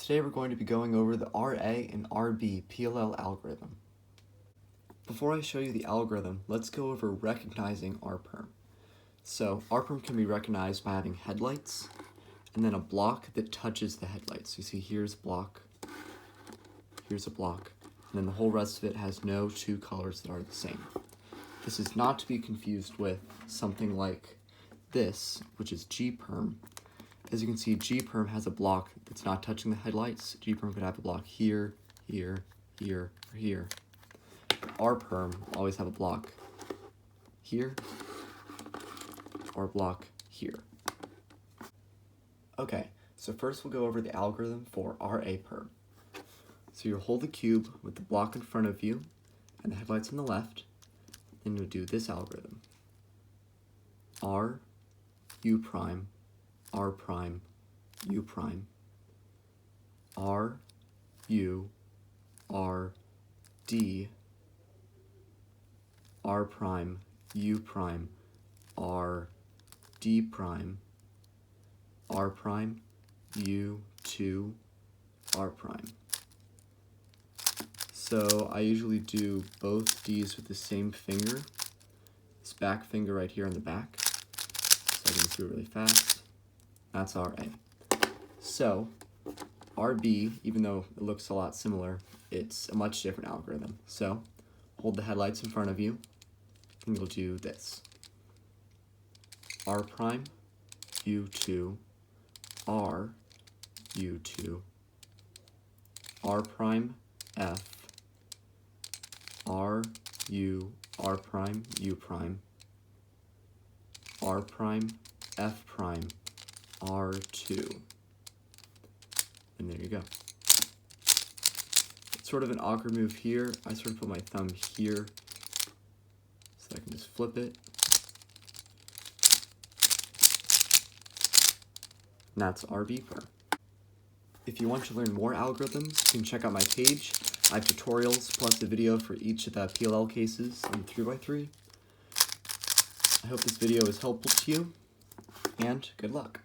Today we're going to be going over the RA and RB PLL algorithm. Before I show you the algorithm, let's go over recognizing Perm. So Perm can be recognized by having headlights and then a block that touches the headlights. You see here's a block, and then the whole rest of it has no two colors that are the same. This is not to be confused with something like this, which is Perm. As you can see, Perm has a block that's not touching the headlights. Perm could have a block here, here, here, or here. Perm always have a block here, or a block here. Okay, so first we'll go over the algorithm for RA Perm. So you'll hold the cube with the block in front of you and the headlights on the left, then you'll do this algorithm. R, U prime, R prime, U prime, R, U, R, D, R prime, U prime, R, D prime, R prime, U, 2, R prime. So I usually do both D's with the same finger, this back finger right here on the back, so I can just do it really fast. That's RA. So RB, even though it looks a lot similar, it's a much different algorithm. So hold the headlights in front of you, and you'll do this. R prime, U2, R, U2, R prime, F, R, U, R prime, U prime, R prime, F prime, R2. And there you go. It's sort of an awkward move here. I sort of put my thumb here so I can just flip it. And that's RB Perm. If you want to learn more algorithms, you can check out my page. I have tutorials plus a video for each of the PLL cases on 3x3. I hope this video is helpful to you, and good luck.